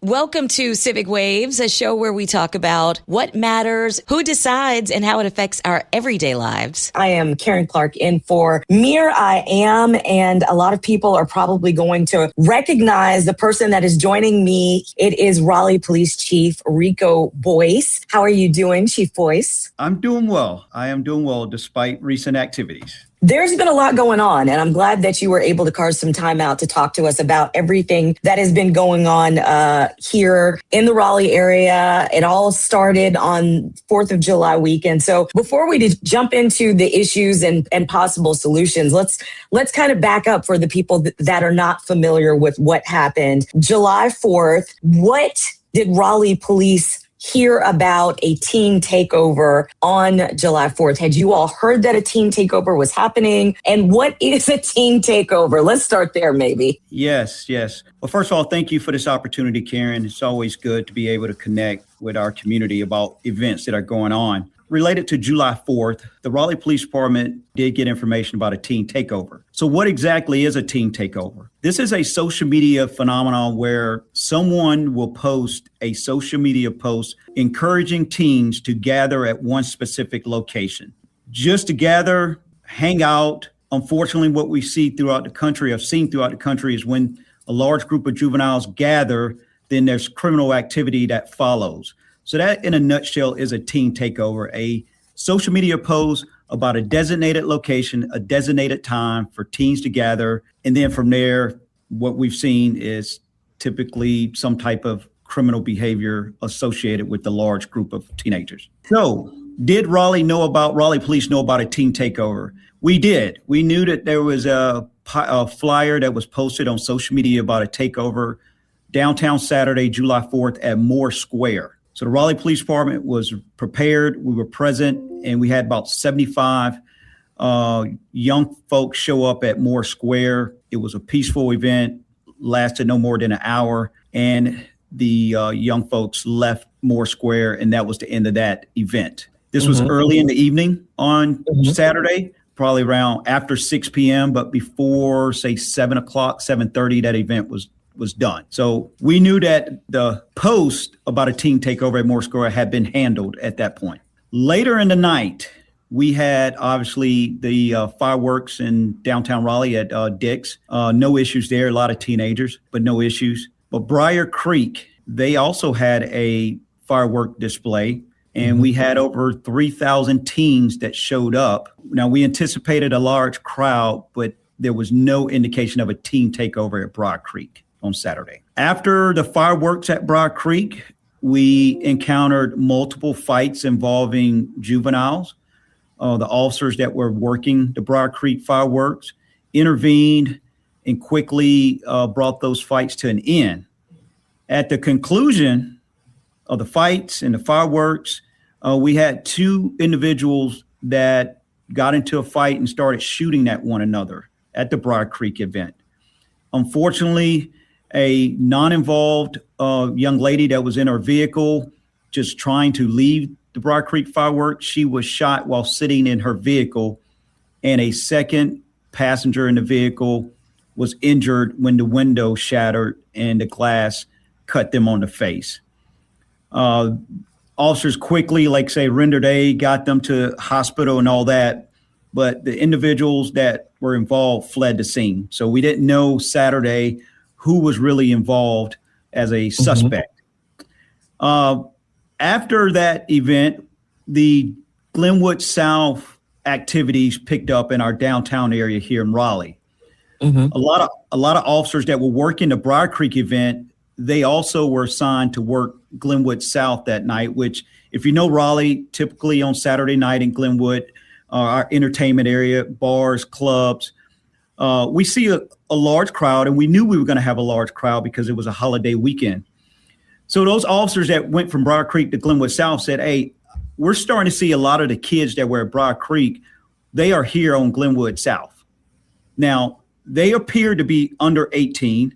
Welcome to Civic Waves, a show where we talk about what matters, who decides, and how it affects our everyday lives. I am Karen Clark in for Mir.I.am, and a lot of people are probably going to recognize the person that is joining me. It is Raleigh Police Chief Rico Boyce. How are you doing, Chief Boyce? I'm doing well. I am doing well despite recent activities. There's been a lot going on, and I'm glad that you were able to carve some time out to talk to us about everything that has been going on here in the Raleigh area. It all started on 4th of July weekend. So before we jump into the issues and possible solutions, let's kind of back up for the people that are not familiar with what happened. July 4th, what did Raleigh police hear about a teen takeover on July 4th? Had you all heard that a teen takeover was happening? And what is a teen takeover? Let's start there, maybe. Yes. Well, first of all, thank you for this opportunity, Karen. It's always good to be able to connect with our community about events that are going on. Related to July 4th, the Raleigh Police Department did get information about a teen takeover. So what exactly is a teen takeover? This is a social media phenomenon where someone will post a social media post encouraging teens to gather at one specific location. Just to gather, hang out. Unfortunately, what we see throughout the country, I've seen throughout the country, is when a large group of juveniles gather, then there's criminal activity that follows. So that, in a nutshell, is a teen takeover, a social media post about a designated location, a designated time for teens to gather. And then from there, what we've seen is typically some type of criminal behavior associated with the large group of teenagers. So did Raleigh police know about a teen takeover? We did. We knew that there was a flyer that was posted on social media about a takeover downtown Saturday, July 4th at Moore Square. So the Raleigh Police Department was prepared, we were present, and we had about 75 young folks show up at Moore Square. It was a peaceful event, lasted no more than an hour, and the young folks left Moore Square, and that was the end of that event. This was early in the evening on Saturday, probably around after 6 p.m., but before, say, 7 o'clock, 7:30, that event was done. So we knew that the post about a teen takeover at Moore Square had been handled at that point. Later in the night, we had obviously the fireworks in downtown Raleigh at Dick's. No issues there, a lot of teenagers, but no issues. But Briar Creek, they also had a firework display, and we had over 3,000 teens that showed up. Now, we anticipated a large crowd, but there was no indication of a teen takeover at Briar Creek on Saturday. After the fireworks at Briar Creek, we encountered multiple fights involving juveniles. The officers that were working the Briar Creek fireworks intervened and quickly brought those fights to an end. At the conclusion of the fights and the fireworks, we had two individuals that got into a fight and started shooting at one another at the Briar Creek event. Unfortunately, a non-involved young lady that was in her vehicle just trying to leave the Briar Creek fireworks, she was shot while sitting in her vehicle, and a second passenger in the vehicle was injured when the window shattered and the glass cut them on the face. Officers quickly, rendered aid, got them to hospital and all that, but the individuals that were involved fled the scene. So we didn't know Saturday who was really involved as a suspect. After that event, the Glenwood South activities picked up in our downtown area here in Raleigh. A lot of officers that were working the Briar Creek event, they also were assigned to work Glenwood South that night, which, if you know Raleigh, typically on Saturday night in Glenwood, our entertainment area, bars, clubs, we see a large crowd, and we knew we were going to have a large crowd because it was a holiday weekend. So those officers that went from Briar Creek to Glenwood South said, hey, we're starting to see a lot of the kids that were at Briar Creek, they are here on Glenwood South. Now, they appear to be under 18.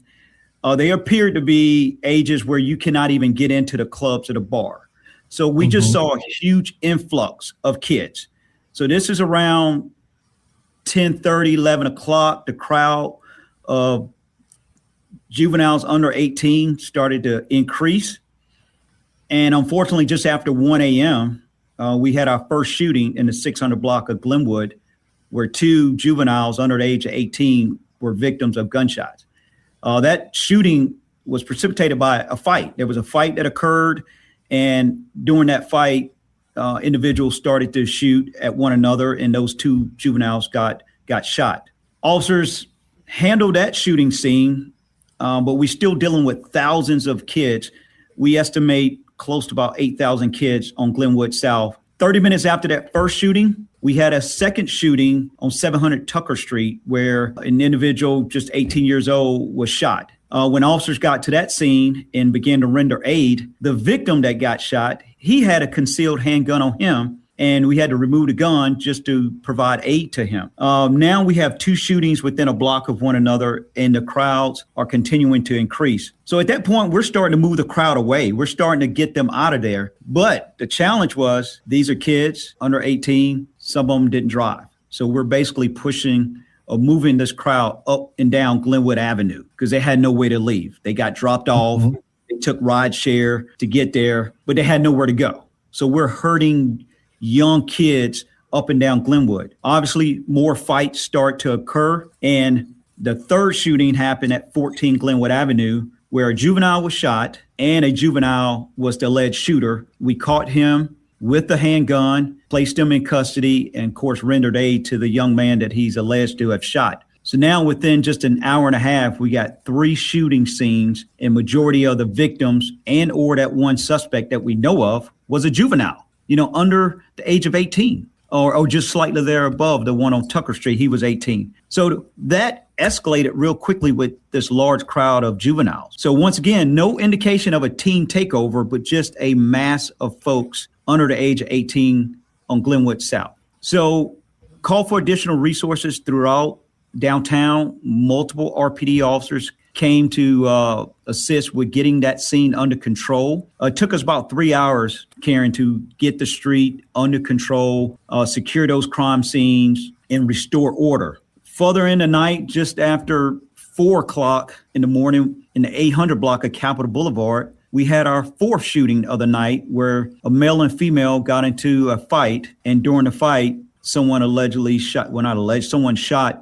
They appear to be ages where you cannot even get into the clubs or the bar. So we just saw a huge influx of kids. So this is around 10:30, 11 o'clock. The crowd of juveniles under 18 started to increase. And unfortunately, just after 1 a.m., we had our first shooting in the 600 block of Glenwood, where 2 juveniles under the age of 18 were victims of gunshots. That shooting was precipitated by a fight. There was a fight that occurred, and during that fight, individuals started to shoot at one another, and those 2 juveniles got shot. Officers handled that shooting scene, but we're still dealing with thousands of kids. We estimate close to about 8,000 kids on Glenwood South. 30 minutes after that first shooting, we had a second shooting on 700 Tucker Street where an individual just 18 years old was shot. When officers got to that scene and began to render aid, the victim that got shot, he had a concealed handgun on him, and we had to remove the gun just to provide aid to him. Now we have 2 shootings within a block of one another, and the crowds are continuing to increase. So at that point, we're starting to move the crowd away. We're starting to get them out of there. But the challenge was, these are kids under 18. Some of them didn't drive. So we're basically pushing or moving this crowd up and down Glenwood Avenue because they had no way to leave. They got dropped off. They took ride share to get there, but they had nowhere to go. So we're hurting young kids up and down Glenwood. Obviously, more fights start to occur. And the third shooting happened at 14 Glenwood Avenue, where a juvenile was shot and a juvenile was the alleged shooter. We caught him with the handgun, placed him in custody, and of course rendered aid to the young man that he's alleged to have shot. So now within just an hour and a half, we got 3 shooting scenes, and majority of the victims and or that one suspect that we know of was a juvenile, under the age of 18 or just slightly there above. The one on Tucker Street, he was 18. So that escalated real quickly with this large crowd of juveniles. So once again, no indication of a teen takeover, but just a mass of folks under the age of 18 on Glenwood South. So call for additional resources throughout downtown. Multiple RPD officers came to assist with getting that scene under control. It took us about 3 hours, Karen, to get the street under control, secure those crime scenes, and restore order. Further in the night, just after 4 o'clock in the morning in the 800 block of Capitol Boulevard, we had our 4th shooting of the night where a male and female got into a fight. And during the fight, someone shot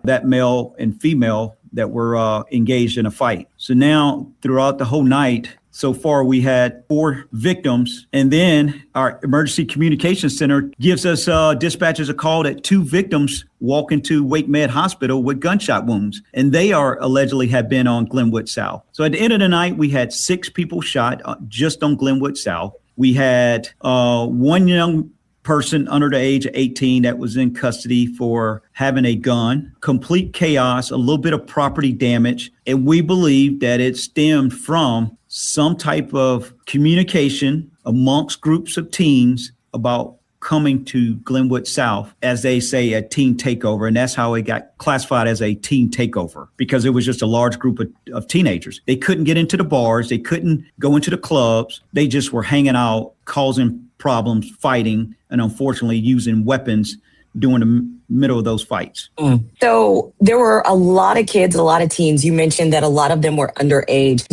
that male and female that were engaged in a fight. So now throughout the whole night, so far we had 4 victims. And then our emergency communications center gives us dispatches a call that 2 victims walk into Wake Med Hospital with gunshot wounds. And they are allegedly have been on Glenwood South. So at the end of the night, we had 6 people shot just on Glenwood South. We had 1 young person under the age of 18 that was in custody for having a gun. Complete chaos, a little bit of property damage. And we believe that it stemmed from some type of communication amongst groups of teens about coming to Glenwood South, as they say, a teen takeover. And that's how it got classified as a teen takeover, because it was just a large group of teenagers. They couldn't get into the bars. They couldn't go into the clubs. They just were hanging out, causing problems, fighting, and unfortunately using weapons during the middle of those fights. So there were a lot of kids, a lot of teens. You mentioned that a lot of them were underage.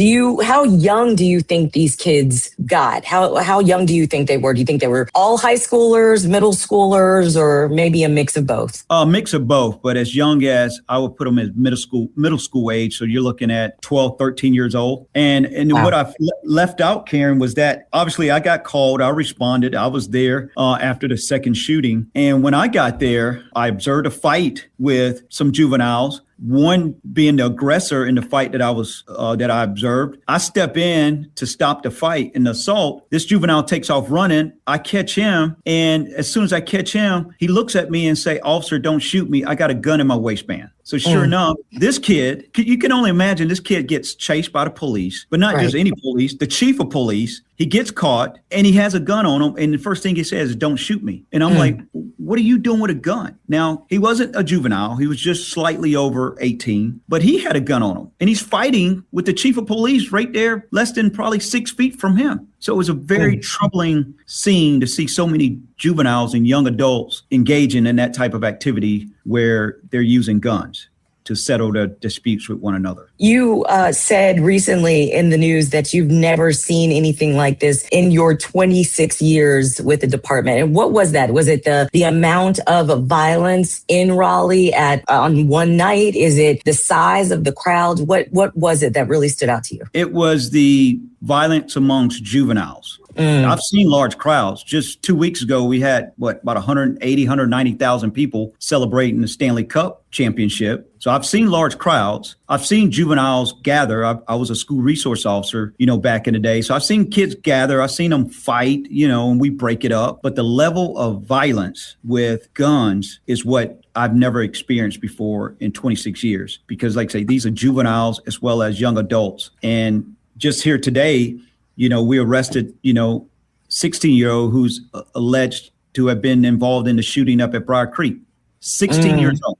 How young do you think these kids got? How young do you think they were? Do you think they were all high schoolers, middle schoolers, or maybe a mix of both? A mix of both, but as young as I would put them as middle school age. So you're looking at 12, 13 years old. And wow. What I left out, Karen, was that obviously I got called. I responded. I was there after the second shooting. And when I got there, I observed a fight with some juveniles, one being the aggressor in the fight that I observed. I step in to stop the fight and the assault. This juvenile takes off running. I catch him. And as soon as I catch him, he looks at me and say, "Officer, don't shoot me. I got a gun in my waistband." So sure enough, this kid, you can only imagine this kid gets chased by the police, but not just any police, the chief of police. He gets caught and he has a gun on him. And the first thing he says is, "Don't shoot me." And I'm like, what are you doing with a gun? Now, he wasn't a juvenile. He was just slightly over 18, but he had a gun on him. And he's fighting with the chief of police right there, less than probably 6 feet from him. So it was a very troubling scene to see so many juveniles and young adults engaging in that type of activity where they're using guns. to settle their disputes with one another. You said recently in the news that you've never seen anything like this in your 26 years with the department. And what was that? Was it the amount of violence in Raleigh on one night? Is it the size of the crowd? What was it that really stood out to you? It was the violence amongst juveniles. I've seen large crowds. Just 2 weeks ago, we had about 180, 190,000 people celebrating the Stanley Cup championship. So I've seen large crowds. I've seen juveniles gather. I was a school resource officer, back in the day. So I've seen kids gather. I've seen them fight, and we break it up. But the level of violence with guns is what I've never experienced before in 26 years. Because like I say, these are juveniles as well as young adults. And just here today, we arrested, 16-year-old who's alleged to have been involved in the shooting up at Briar Creek, 16 years old.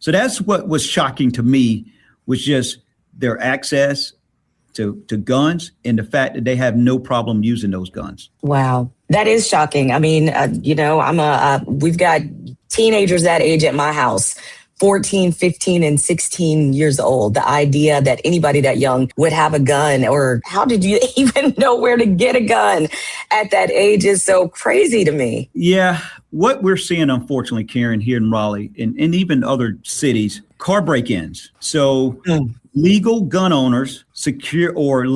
So that's what was shocking to me, was just their access to guns and the fact that they have no problem using those guns. Wow. That is shocking. I mean, we've got teenagers that age at my house. 14, 15, and 16 years old. The idea that anybody that young would have a gun, or how did you even know where to get a gun at that age, is so crazy to me. Yeah. What we're seeing, unfortunately, Karen, here in Raleigh and even other cities, car break-ins. So legal gun owners secure or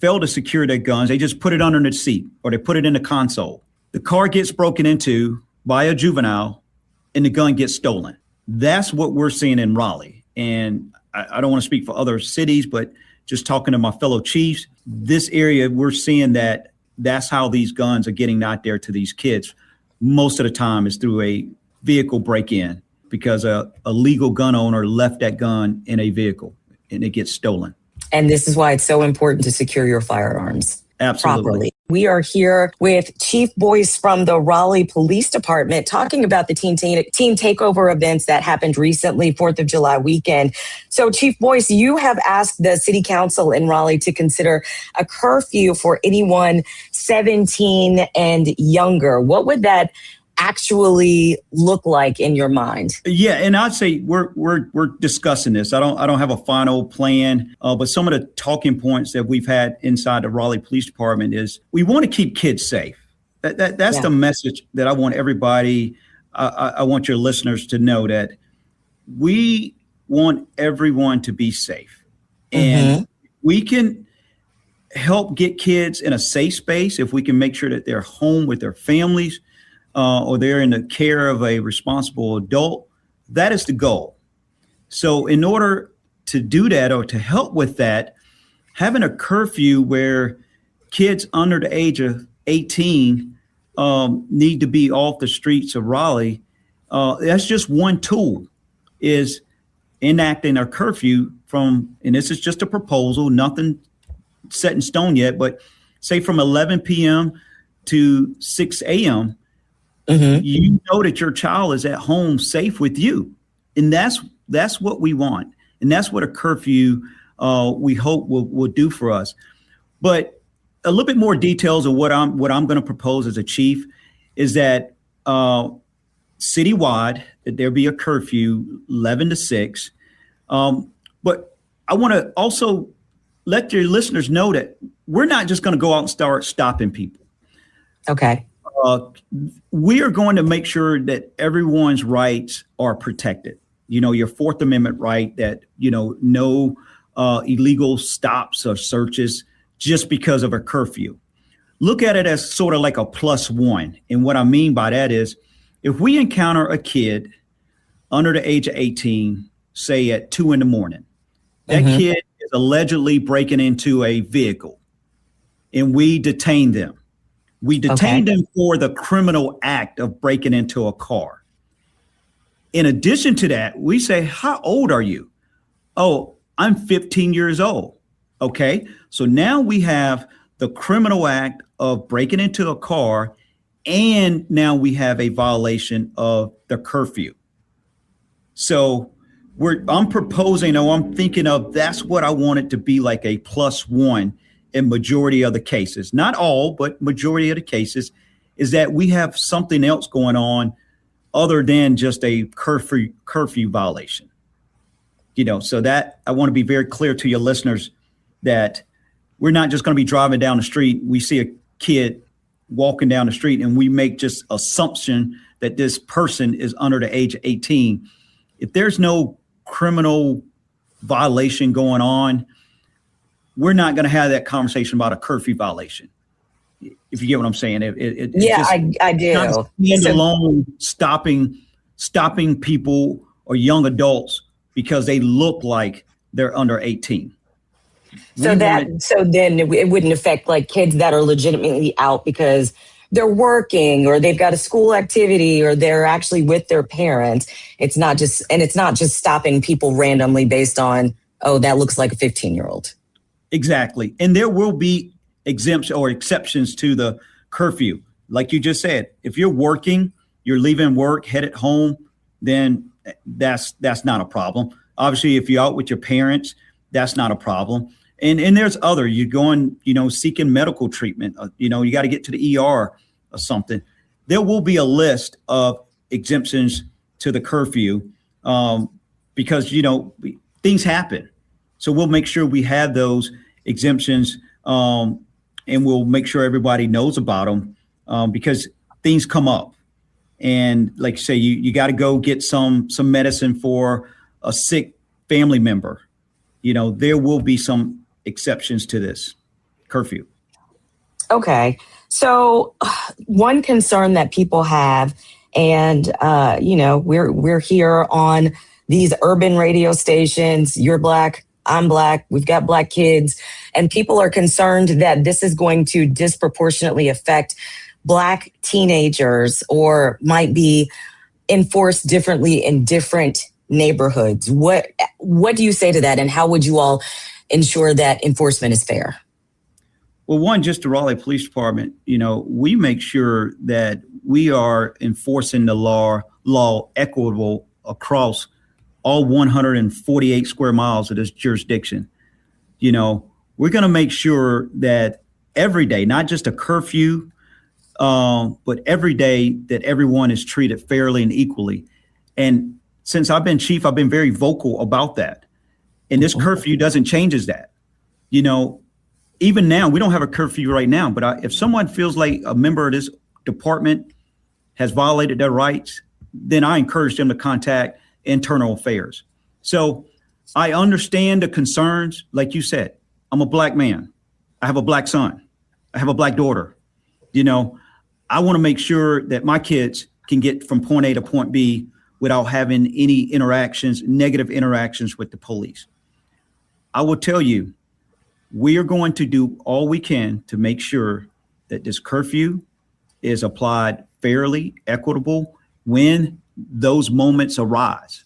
fail to secure their guns. They just put it under the seat or they put it in the console. The car gets broken into by a juvenile and the gun gets stolen. That's what we're seeing in Raleigh. And I don't want to speak for other cities, but just talking to my fellow chiefs, this area, we're seeing that that's how these guns are getting out there to these kids. Most of the time is through a vehicle break-in because a legal gun owner left that gun in a vehicle and it gets stolen. And this is why it's so important to secure your firearms. Absolutely. Properly. We are here with Chief Boyce from the Raleigh Police Department talking about the team takeover events that happened recently, 4th of July weekend. So Chief Boyce, you have asked the City Council in Raleigh to consider a curfew for anyone 17 and younger. What would that actually look like in your mind? Yeah, and I'd say we're discussing this. I don't have a final plan, but some of the talking points that we've had inside the Raleigh Police Department is we want to keep kids safe. That's the message that I want everybody. I want your listeners to know that we want everyone to be safe, and we can help get kids in a safe space if we can make sure that they're home with their families. Or they're in the care of a responsible adult. That is the goal. So in order to do that or to help with that, having a curfew where kids under the age of 18 need to be off the streets of Raleigh, that's just one tool, is enacting a curfew and this is just a proposal, nothing set in stone yet, but say from 11 p.m. to 6 a.m., you know that your child is at home safe with you. And that's what we want. And that's what a curfew we hope will do for us. But a little bit more details of what I'm going to propose as a chief is that citywide, that there be a curfew 11 to 6. But I want to also let your listeners know that we're not just going to go out and start stopping people. Okay. We are going to make sure that everyone's rights are protected. Your Fourth Amendment right that, no illegal stops or searches just because of a curfew. Look at it as sort of like a +1. And what I mean by that is if we encounter a kid under the age of 18, say at 2 a.m, that kid is allegedly breaking into a vehicle and we detain them. We detained them for the criminal act of breaking into a car. In addition to that, we say, how old are you? Oh, I'm 15 years old. Okay. So now we have the criminal act of breaking into a car, and now we have a violation of the curfew. So I'm thinking of, that's what I want it to be, like a +1. In majority of the cases, not all, but majority of the cases, is that we have something else going on other than just a curfew violation. So that I want to be very clear to your listeners that we're not just going to be driving down the street. We see a kid walking down the street and we make just assumption that this person is under the age of 18. If there's no criminal violation going on, we're not going to have that conversation about a curfew violation. If you get what I'm saying. I do. Stand alone stopping people or young adults because they look like they're under 18. So then it wouldn't affect like kids that are legitimately out because they're working or they've got a school activity or they're actually with their parents. It's not just stopping people randomly based on, oh, that looks like a 15-year-old. Exactly. And there will be exemptions or exceptions to the curfew. Like you just said, if you're working, you're leaving work, headed home, then that's not a problem. Obviously, if you're out with your parents, that's not a problem. And there's you're going, seeking medical treatment, you got to get to the ER or something. There will be a list of exemptions to the curfew because, things happen. So we'll make sure we have those exemptions and we'll make sure everybody knows about them because things come up. And like you say, you got to go get some medicine for a sick family member. There will be some exceptions to this curfew. Okay. So one concern that people have, and, we're here on these urban radio stations. You're Black, I'm Black, we've got Black kids, and people are concerned that this is going to disproportionately affect Black teenagers or might be enforced differently in different neighborhoods. What do you say to that, and how would you all ensure that enforcement is fair? Well, one, just the Raleigh Police Department, we make sure that we are enforcing the law equitable across all 148 square miles of this jurisdiction. We're going to make sure that every day, not just a curfew, but every day that everyone is treated fairly and equally. And since I've been chief, I've been very vocal about that. And this curfew doesn't change that. Even now, we don't have a curfew right now, but if someone feels like a member of this department has violated their rights, then I encourage them to contact internal affairs. So I understand the concerns. Like you said, I'm a Black man. I have a Black son. I have a Black daughter. I want to make sure that my kids can get from point A to point B without having any negative interactions with the police. I will tell you, we are going to do all we can to make sure that this curfew is applied fairly, equitable when those moments arise.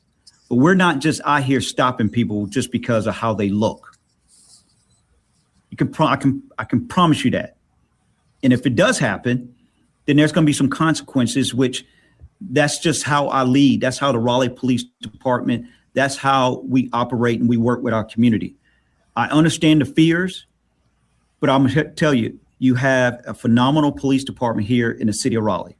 But we're not just out here stopping people just because of how they look. I can promise you that. And if it does happen, then there's going to be some consequences, which that's just how I lead. That's how the Raleigh Police Department, that's how we operate and we work with our community. I understand the fears, but I'm going to tell you, you have a phenomenal police department here in the city of Raleigh.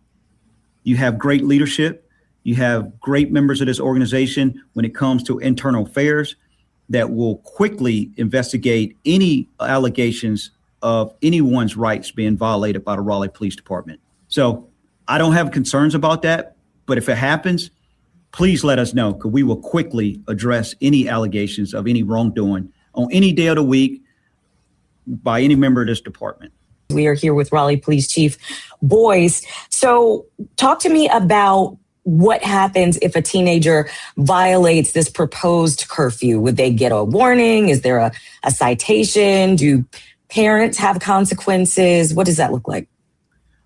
You have great leadership. You have great members of this organization when it comes to internal affairs that will quickly investigate any allegations of anyone's rights being violated by the Raleigh Police Department. So I don't have concerns about that, but if it happens, please let us know, because we will quickly address any allegations of any wrongdoing on any day of the week by any member of this department. We are here with Raleigh Police Chief Boyce. So talk to me about what happens if a teenager violates this proposed curfew. Would they get a warning? Is there a citation? Do parents have consequences? What does that look like?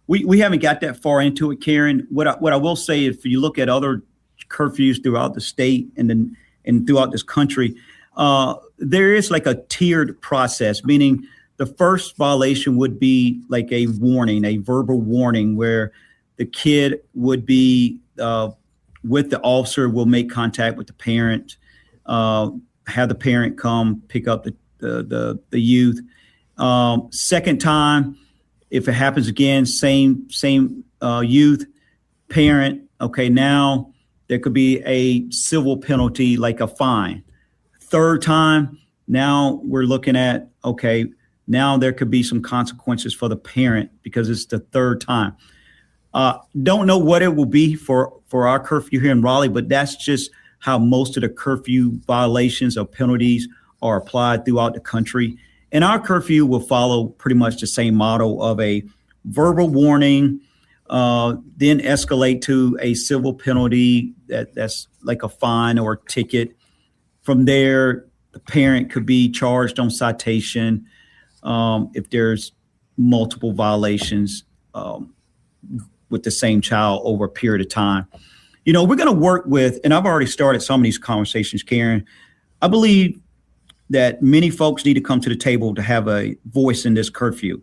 We haven't got that far into it, Karen. What I will say, if you look at other curfews throughout the state and throughout this country, there is like a tiered process, meaning the first violation would be like a warning, a verbal warning, where the kid would be with the officer, will make contact with the parent, have the parent come pick up the youth. Second time, if it happens again, same youth, parent. Okay, now there could be a civil penalty, like a fine. third time, now we're looking at, okay, now there could be some consequences for the parent because it's the third time. Don't know what it will be for our curfew here in Raleigh, but that's just how most of the curfew violations or penalties are applied throughout the country. And our curfew will follow pretty much the same model of a verbal warning, then escalate to a civil penalty that's like a fine or a ticket. From there, the parent could be charged on citation if there's multiple violations with the same child over a period of time. You know, we're going to work with, and I've already started some of these conversations, Karen. I believe that many folks need to come to the table to have a voice in this curfew.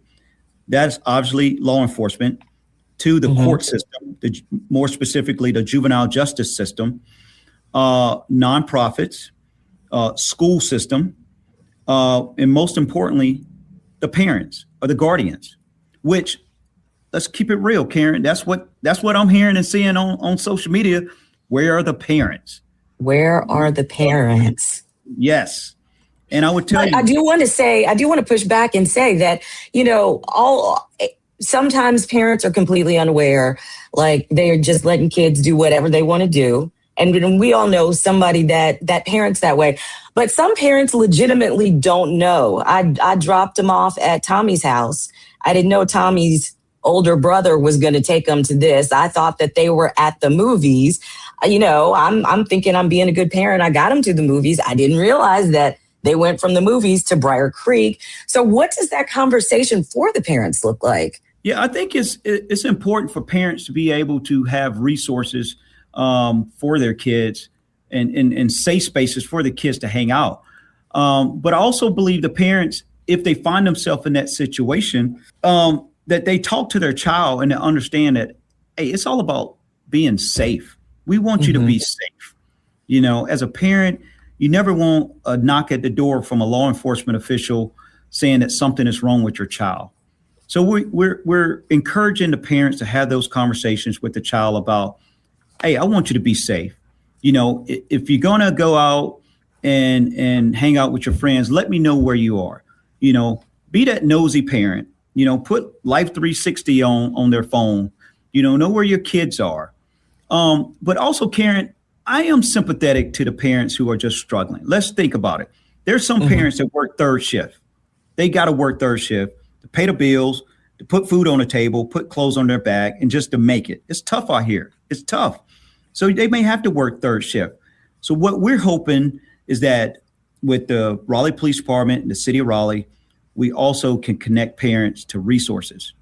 That's obviously law enforcement, to the court system, more specifically the juvenile justice system, nonprofits, school system, and most importantly, the parents or the guardians, which, let's keep it real, Karen, that's what I'm hearing and seeing on social media. Where are the parents? Where are the parents? Yes. And I would tell you, I do want to push back and say that, sometimes parents are completely unaware, like they're just letting kids do whatever they want to do. And we all know somebody that parents that way. But some parents legitimately don't know. I dropped them off at Tommy's house. I didn't know Tommy's older brother was going to take them to this. I thought that they were at the movies. I'm thinking I'm being a good parent. I got them to the movies. I didn't realize that they went from the movies to Briar Creek. So what does that conversation for the parents look like? Yeah, I think it's important for parents to be able to have resources for their kids and safe spaces for the kids to hang out. But I also believe the parents, if they find themselves in that situation, that they talk to their child and they understand that, hey, it's all about being safe. We want you to be safe. As a parent, you never want a knock at the door from a law enforcement official saying that something is wrong with your child. So we're encouraging the parents to have those conversations with the child about, hey, I want you to be safe. If you're going to go out and hang out with your friends, let me know where you are. Be that nosy parent. Put Life 360 on their phone. Know where your kids are. But also, Karen, I am sympathetic to the parents who are just struggling. Let's think about it. There's some parents that work third shift. They got to work third shift to pay the bills, to put food on the table, put clothes on their back, and just to make it. It's tough out here. It's tough. So they may have to work third shift. So what we're hoping is that with the Raleigh Police Department and the city of Raleigh, we also can connect parents to resources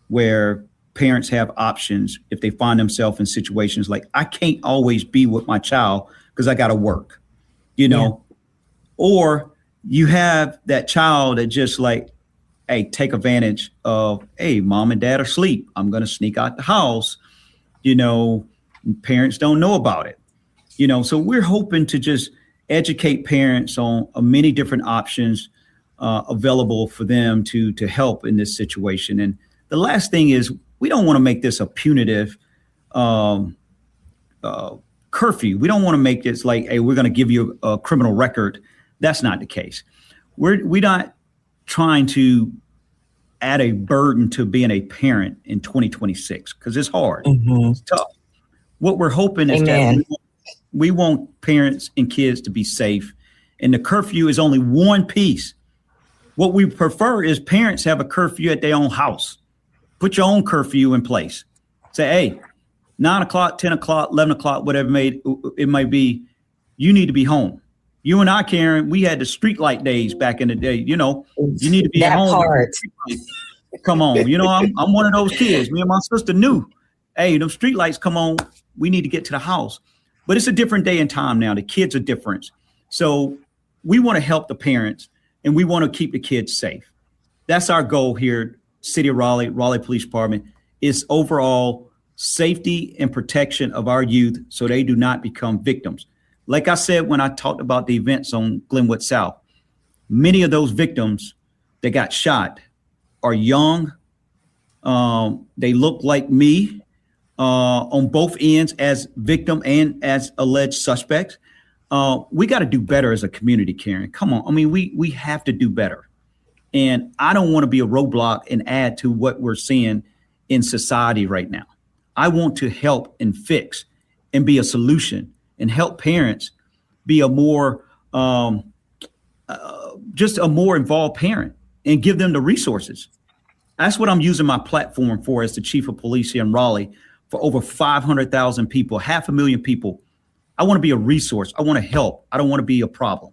where parents have options if they find themselves in situations like, I can't always be with my child because I got to work, or you have that child that just like, hey, take advantage of, hey, mom and dad are asleep. I'm going to sneak out the house. Parents don't know about it. So we're hoping to just educate parents on many different options available for them to help in this situation. And the last thing is, we don't want to make this a punitive curfew. We don't want to make this like, hey, we're going to give you a criminal record. That's not the case. We're not trying to add a burden to being a parent in 2026 because it's hard. It's tough. What we're hoping is that we want parents and kids to be safe, and the curfew is only one piece. What we prefer is parents have a curfew at their own house. Put your own curfew in place. Say, hey, 9 o'clock, 10 o'clock, 11 o'clock, whatever it might be, you need to be home. You and I, Karen, we had the street light days back in the day. You need to be at home. Come on. I'm one of those kids. Me and my sister knew, hey, them street lights come on. We need to get to the house. But it's a different day and time now. The kids are different. So we want to help the parents and we want to keep the kids safe. That's our goal here. City of Raleigh, Raleigh Police Department, is overall safety and protection of our youth so they do not become victims. Like I said, when I talked about the events on Glenwood South, many of those victims that got shot are young. They look like me on both ends as victim and as alleged suspects. we got to do better as a community, Karen. Come on. I mean, we have to do better. And I don't want to be a roadblock and add to what we're seeing in society right now. I want to help and fix and be a solution and help parents be a more, just a more involved parent and give them the resources. That's what I'm using my platform for as the chief of police here in Raleigh for over 500,000 people, 500,000 people. I want to be a resource. I want to help. I don't want to be a problem.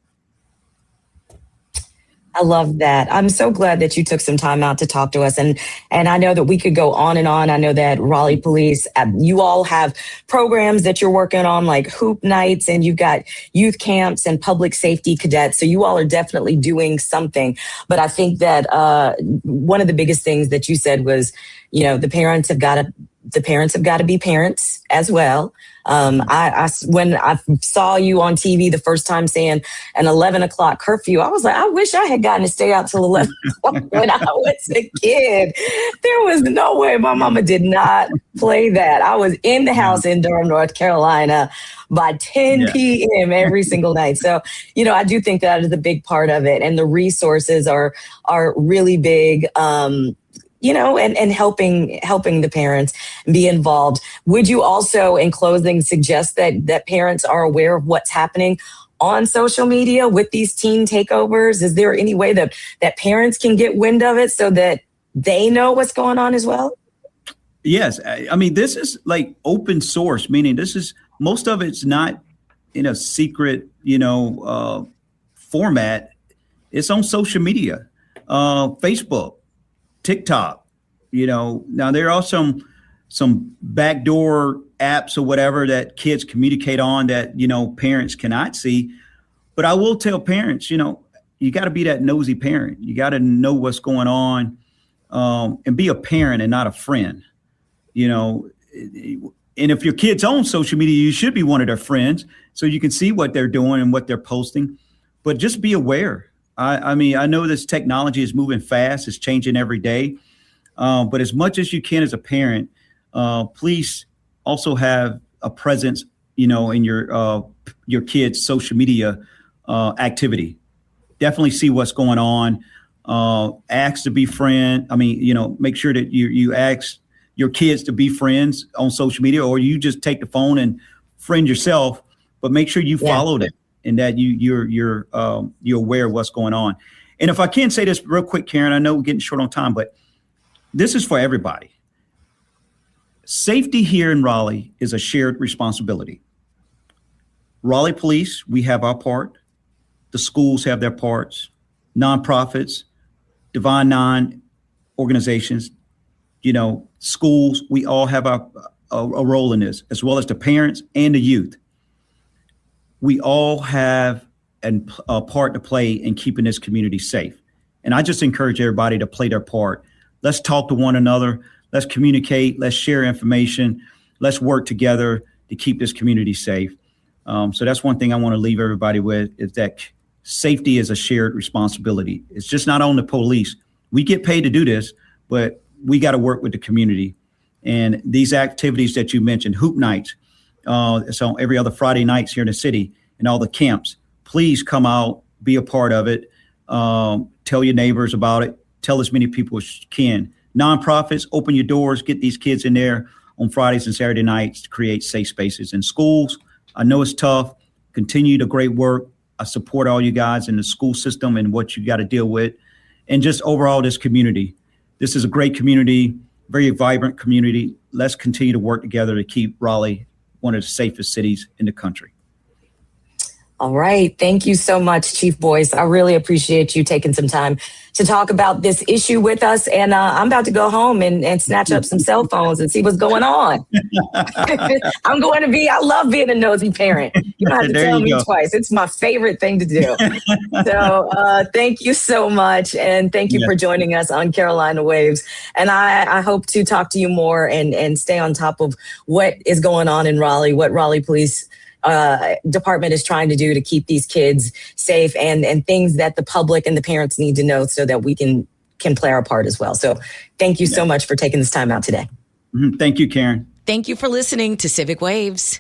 I love that. I'm so glad that you took some time out to talk to us. And I know that we could go on and on. I know that Raleigh Police, you all have programs that you're working on, like hoop nights, and you've got youth camps and public safety cadets. So you all are definitely doing something. But I think that one of the biggest things that you said was, the parents have got to be parents as well. When I saw you on TV the first time saying an 11 o'clock curfew, I was like, I wish I had gotten to stay out till 11 o'clock when I was a kid. There was no way my mama did not play that. I was in the house in Durham, North Carolina by 10 p.m. every single night. So, I do think that is a big part of it. And the resources are really big. And helping the parents be involved. Would you also, in closing, suggest that parents are aware of what's happening on social media with these teen takeovers? Is there any way that parents can get wind of it so that they know what's going on as well? Yes. I mean, this is like open source, meaning most of it's not in a secret, format. It's on social media, Facebook, TikTok, now there are some backdoor apps or whatever that kids communicate on that, parents cannot see. But I will tell parents, you got to be that nosy parent. You got to know what's going on, and be a parent and not a friend, and if your kid's on social media, you should be one of their friends so you can see what they're doing and what they're posting, but just be aware. I mean, I know this technology is moving fast. It's changing every day. But as much as you can as a parent, please also have a presence, in your kids' social media activity. Definitely see what's going on. Ask to be friend. I mean, make sure that you ask your kids to be friends on social media, or you just take the phone and friend yourself, but make sure you follow them. And that you're aware of what's going on. And if I can say this real quick, Karen, I know we're getting short on time, but this is for everybody. Safety here in Raleigh is a shared responsibility. Raleigh Police, we have our part. The schools have their parts. Nonprofits, Divine Nine organizations, schools, we all have a role in this, as well as the parents and the youth. We all have a part to play in keeping this community safe. And I just encourage everybody to play their part. Let's talk to one another. Let's communicate. Let's share information. Let's work together to keep this community safe. So that's one thing I want to leave everybody with, is that safety is a shared responsibility. It's just not on the police. We get paid to do this, but we got to work with the community. And these activities that you mentioned, hoop nights, so every other Friday nights here in the city, and all the camps, please come out, be a part of it. Tell your neighbors about it. Tell as many people as you can. Nonprofits, open your doors, get these kids in there on Fridays and Saturday nights to create safe spaces. In schools, I know it's tough. Continue the great work. I support all you guys in the school system and what you got to deal with. And just overall, this community. This is a great community, very vibrant community. Let's continue to work together to keep Raleigh one of the safest cities in the country. All right. Thank you so much, Chief Boyce. I really appreciate you taking some time to talk about this issue with us. And I'm about to go home and snatch up some cell phones and see what's going on. I love being a nosy parent. You don't have to tell me twice. It's my favorite thing to do. So thank you so much. And thank you for joining us on Carolina Waves. And I hope to talk to you more and stay on top of what is going on in Raleigh, what Raleigh Police Department is trying to do to keep these kids safe, and things that the public and the parents need to know so that we can play our part as well. So thank you so much for taking this time out today. Thank you, Karen. Thank you for listening to Civic Waves.